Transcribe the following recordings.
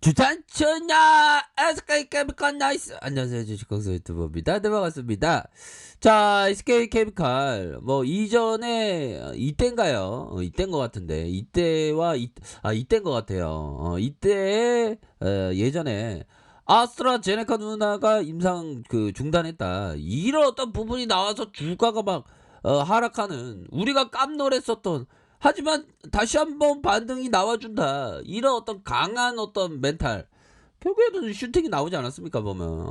주탄천야 SK케미칼 나이스. 안녕하세요, 주식광수 유튜버입니다. 네, 반갑습니다. 자, SK케미칼 뭐 이전에 이때인가요? 이때인 것 같은데 이때인 것 같아요. 이때에 예전에 아스트라제네카 누나가 임상 중단했다, 이런 어떤 부분이 나와서 주가가 막 하락하는, 우리가 깜놀했었던, 하지만 다시 한번 반등이 나와준다, 이런 어떤 강한 어떤 멘탈, 결국에는 슈팅이 나오지 않았습니까 보면.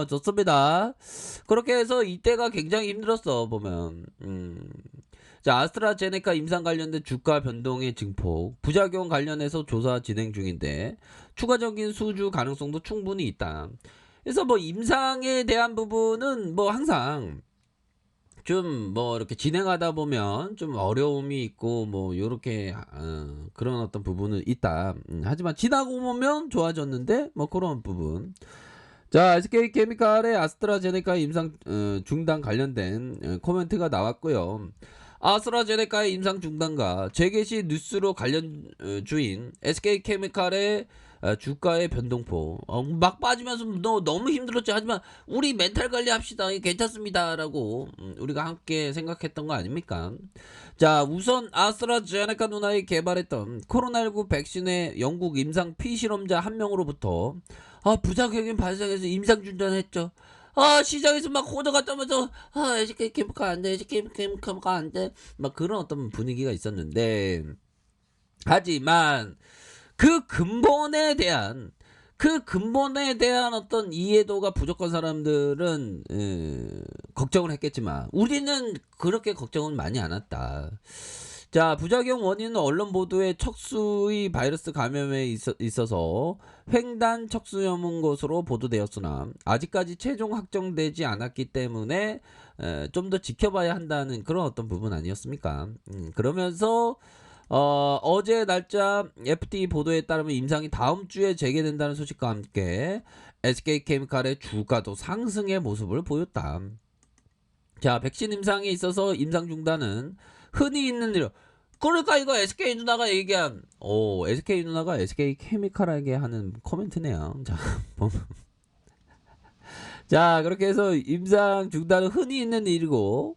좋습니다. 그렇게 해서 이때가 굉장히 힘들었어 보면. 자, 아스트라제네카 임상 관련된 주가 변동의 증폭, 부작용 관련해서 조사 진행 중인데 추가적인 수주 가능성도 충분히 있다. 그래서 뭐 임상에 대한 부분은 뭐 항상 좀 뭐 이렇게 진행하다 보면 좀 어려움이 있고 뭐 요렇게 그런 어떤 부분은 있다. 하지만 지나고 보면 좋아졌는데 뭐 그런 부분. 자, SK케미칼의 아스트라제네카 임상 중단 관련된 코멘트가 나왔고요. 아스트라제네카의 임상 중단과 재개시 뉴스로 관련 주인 SK케미칼의 주가의 변동폭 막 빠지면서 너무 힘들었지. 하지만 우리 멘탈 관리합시다, 괜찮습니다 라고 우리가 함께 생각했던 거 아닙니까? 자, 우선 아스트라제네카 누나이 개발했던 코로나19 백신의 영국 임상 피실험자 한 명으로부터 부작용이 발생해서 임상 중단했죠. 시장에서 막 호재가 떠면서 SK케미칼 안돼, SK케미칼 안돼, 막 그런 어떤 분위기가 있었는데, 하지만 그 근본에 대한 어떤 이해도가 부족한 사람들은 걱정을 했겠지만 우리는 그렇게 걱정은 많이 안 했다. 자, 부작용 원인은 언론 보도에 척수의 바이러스 감염에 있어서 횡단 척수염인 것으로 보도되었으나 아직까지 최종 확정되지 않았기 때문에 좀 더 지켜봐야 한다는 그런 어떤 부분 아니었습니까? 그러면서 어제 날짜 FT 보도에 따르면 임상이 다음 주에 재개된다는 소식과 함께 SK케미칼의 주가도 상승의 모습을 보였다. 자, 백신 임상에 있어서 임상 중단은 흔히 있는 일. 그러니까 이거 SK 누나가 얘기한, SK 누나가 SK케미칼에게 하는 코멘트네요. 자, 자, 그렇게 해서 임상 중단은 흔히 있는 일이고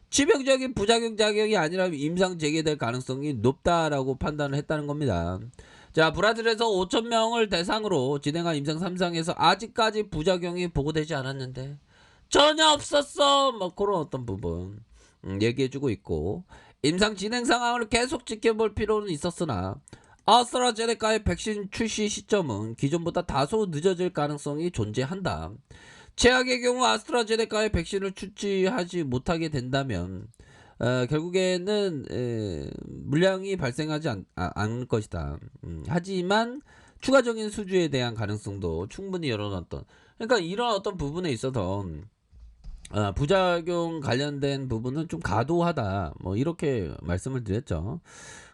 치명적인 부작용 작용이 아니라면 임상 재개될 가능성이 높다라고 판단을 했다는 겁니다. 자, 브라질에서 5,000명을 대상으로 진행한 임상 3상에서 아직까지 부작용이 보고되지 않았는데 전혀 없었어, 뭐 그런 어떤 부분 얘기해주고 있고, 임상 진행 상황을 계속 지켜볼 필요는 있었으나 아스트라제네카의 백신 출시 시점은 기존보다 다소 늦어질 가능성이 존재한다. 최악의 경우 아스트라제네카의 백신을 출시하지 못하게 된다면 결국에는 물량이 발생하지 않을 것이다. 하지만 추가적인 수주에 대한 가능성도 충분히 열어놨던, 그러니까 이런 어떤 부분에 있어서 부작용 관련된 부분은 좀 과도하다, 뭐 이렇게 말씀을 드렸죠.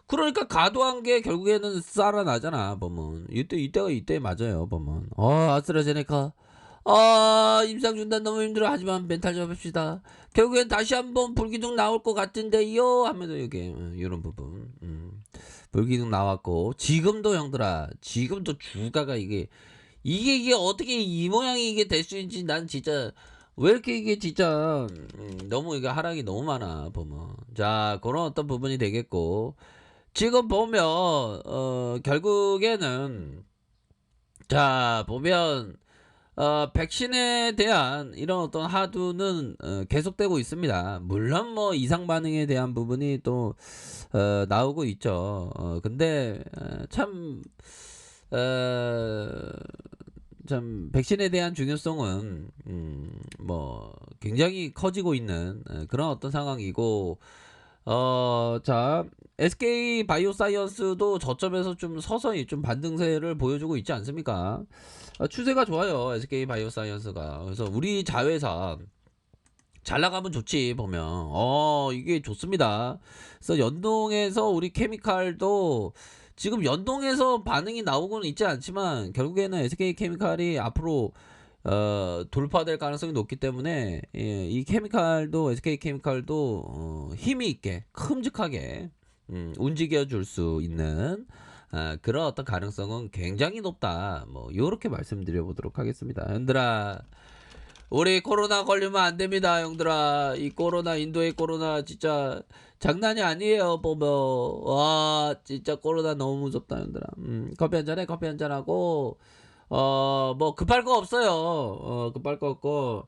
그러니까 과도한 게 결국에는 살아나잖아 보면. 이때가 이때 맞아요 보면. 아스트라제네카 임상 중단 너무 힘들어. 하지만 멘탈 잡읍시다. 결국엔 다시 한번 불기둥 나올 것 같은데요 하면서 이게 이런 부분. 불기둥 나왔고, 지금도 형들아, 지금도 주가가 이게 어떻게 이 모양이 이게 될 수 있는지 난 진짜, 왜 이렇게 이게 진짜 너무 이게 하락이 너무 많아 보면. 자, 그런 어떤 부분이 되겠고, 지금 보면 결국에는, 자 보면 백신에 대한 이런 어떤 하두는 계속되고 있습니다. 물론 뭐 이상 반응에 대한 부분이 또 나오고 있죠. 근데 참 백신에 대한 중요성은 뭐 굉장히 커지고 있는 그런 어떤 상황이고, 자, SK 바이오사이언스도 저점에서 좀 서서히 좀 반등세를 보여주고 있지 않습니까? 추세가 좋아요, SK 바이오사이언스가. 그래서 우리 자회사 잘 나가면 좋지 보면. 이게 좋습니다. 그래서 연동해서 우리 케미칼도 지금 연동해서 반응이 나오고는 있지 않지만 결국에는 SK케미칼이 앞으로 돌파될 가능성이 높기 때문에 이 케미칼도, SK케미칼도 힘이 있게 큼직하게 움직여 줄 수 있는 그런 어떤 가능성은 굉장히 높다. 뭐 요렇게 말씀드려 보도록 하겠습니다. 형들아, 우리 코로나 걸리면 안 됩니다, 형들아. 이 코로나, 인도의 코로나 진짜 장난이 아니에요. 보면 와 진짜 코로나 너무 무섭다, 형들아. 커피 한 잔해. 커피 한 잔 하고 뭐 급할 거 없어요. 급할 거 없고.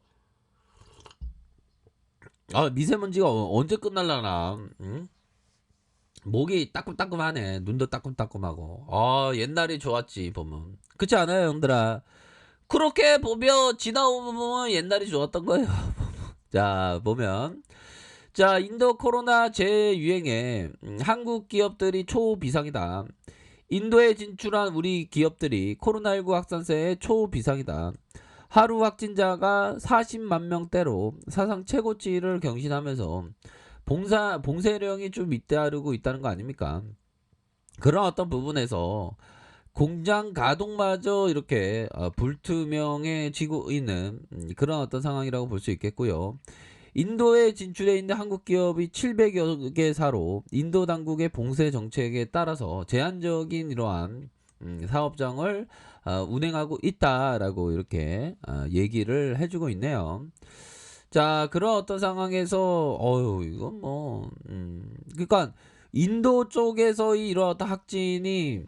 미세먼지가 언제 끝날라나. 목이 따끔따끔하네. 눈도 따끔따끔하고. 옛날이 좋았지 보면. 그렇지 않아요, 형들아? 그렇게 보면 지나오면 옛날이 좋았던 거예요. 자, 보면 자, 인도 코로나 재유행에 한국 기업들이 초비상이다. 인도에 진출한 우리 기업들이 코로나19 확산세에 초비상이다. 하루 확진자가 40만 명대로 사상 최고치를 경신하면서 봉쇄령이 좀 잇따르고 있다는 거 아닙니까? 그런 어떤 부분에서 공장 가동마저 이렇게 불투명해지고 있는 그런 어떤 상황이라고 볼 수 있겠고요. 인도에 진출해 있는 한국 기업이 700여 개사로 인도 당국의 봉쇄 정책에 따라서 제한적인 이러한 사업장을 운행하고 있다라고 이렇게 얘기를 해주고 있네요. 자, 그런 어떤 상황에서 이건 뭐 그러니까 인도 쪽에서 이런 어떤 확진이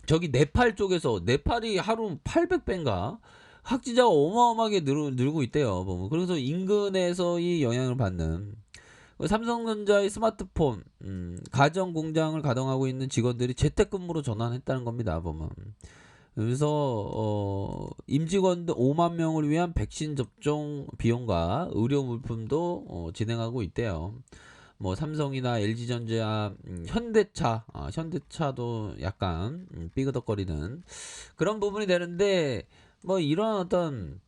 저기 네팔 쪽에서 네팔이 하루 800배인가 확진자가 어마어마하게 늘고 있대요. 보면. 그래서 인근에서 이 영향을 받는 삼성전자의 스마트폰 가정 공장을 가동하고 있는 직원들이 재택근무로 전환했다는 겁니다. 보면. 그래서 임직원들 5만 명을 위한 백신 접종 비용과 의료 물품도 진행하고 있대요. 뭐 삼성이나 LG전자, 현대차도 약간 삐그덕거리는 그런 부분이 되는데 뭐 이런 어떤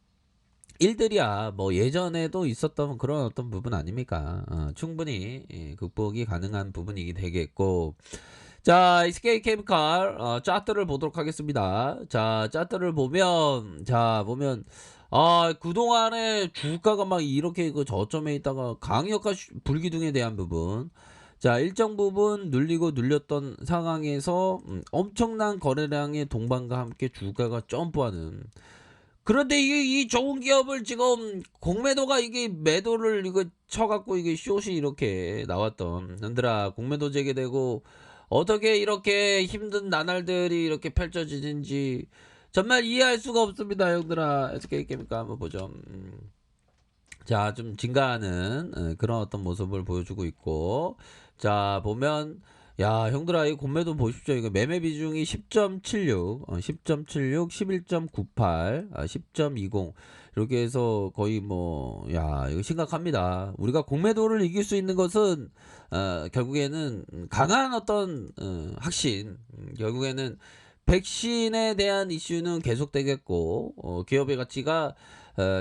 일들이야 뭐 예전에도 있었던 그런 어떤 부분 아닙니까? 충분히 극복이 가능한 부분이 되겠고. 자, SK 케미칼 차트를 보도록 하겠습니다. 자, 차트를 보면 그동안에 주가가 막 이렇게 그 저점에 있다가 강력한 불기둥에 대한 부분, 자, 일정 부분 눌리고 눌렸던 상황에서 엄청난 거래량의 동반과 함께 주가가 점프하는. 그런데 이게 이 좋은 기업을 지금 공매도가 이게 매도를 이거 쳐갖고 이게 숏이 이렇게 나왔던 흔들아 공매도 재개되고 어떻게 이렇게 힘든 나날들이 이렇게 펼쳐지는지 정말 이해할 수가 없습니다, 형들아. SK케미칼 한번 보죠. 자, 좀 증가하는 그런 어떤 모습을 보여주고 있고, 자, 보면 야, 형들아, 이 공매도 보십시오. 이거 매매 비중이 10.76, 10.76, 11.98, 10.20 이렇게 해서 거의 뭐, 야, 이거 심각합니다. 우리가 공매도를 이길 수 있는 것은 결국에는 강한 어떤 확신, 결국에는 백신에 대한 이슈는 계속되겠고, 기업의 가치가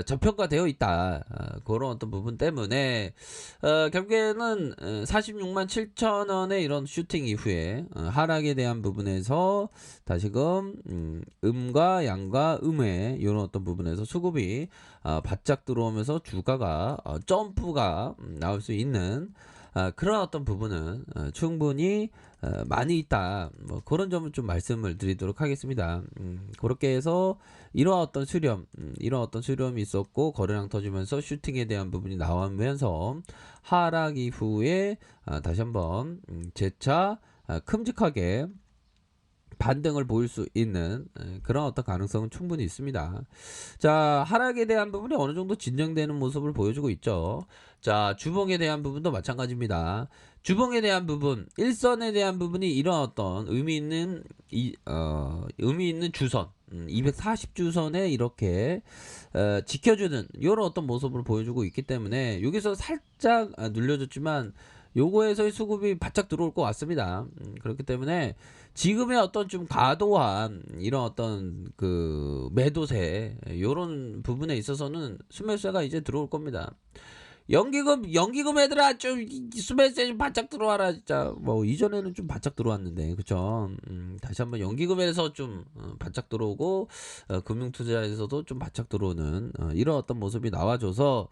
저평가되어 있다. 그런 어떤 부분 때문에 결국에는 46만 7천 원의 이런 슈팅 이후에 하락에 대한 부분에서 다시금 음과 양과 음의 이런 어떤 부분에서 수급이 바짝 들어오면서 주가가 점프가 나올 수 있는 그런 어떤 부분은 충분히 많이 있다. 뭐 그런 점을 좀 말씀을 드리도록 하겠습니다. 그렇게 해서 이런 어떤 수렴이 있었고 거래량 터지면서 슈팅에 대한 부분이 나오면서 하락 이후에 다시 한번 재차 큼직하게 반등을 보일 수 있는 그런 어떤 가능성은 충분히 있습니다. 자, 하락에 대한 부분이 어느 정도 진정되는 모습을 보여주고 있죠. 자, 주봉에 대한 부분도 마찬가지입니다. 주봉에 대한 부분, 일선에 대한 부분이 이런 어떤 의미 있는 주선, 240주선에 이렇게 지켜주는 이런 어떤 모습을 보여주고 있기 때문에 여기서 살짝 눌려줬지만 요거에서의 수급이 바짝 들어올 것 같습니다. 그렇기 때문에 지금의 어떤 좀 과도한 이런 어떤 그 매도세 요런 부분에 있어서는 순매수가 이제 들어올 겁니다. 연기금 애들아 좀 수배세 좀 바짝 들어와라 진짜. 뭐 이전에는 좀 바짝 들어왔는데 그쵸? 다시 한번 연기금에서 좀 바짝 들어오고 금융투자에서도 좀 바짝 들어오는 이런 어떤 모습이 나와줘서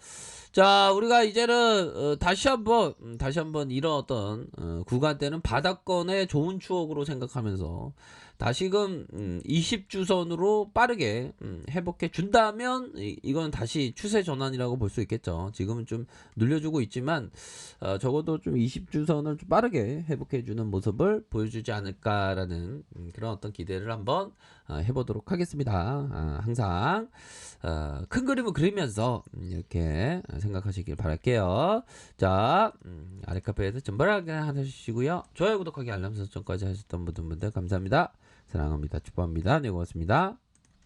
자 우리가 이제는 다시 한번 이런 어떤 구간 때는 바닥권의 좋은 추억으로 생각하면서 다시금 20주선으로 빠르게 회복해 준다면 이건 다시 추세 전환이라고 볼 수 있겠죠. 지금은 좀 눌려주고 있지만 적어도 좀 20주선을 좀 빠르게 회복해 주는 모습을 보여주지 않을까라는 그런 어떤 기대를 한번 해보도록 하겠습니다. 항상 큰 그림을 그리면서 이렇게 생각하시길 바랄게요. 자 아래 카페에서 전발하게 하시고요. 좋아요 구독하기 알람 설정까지 하셨던 모든 분들 감사합니다. 사랑합니다. 축복합니다. 네 고맙습니다.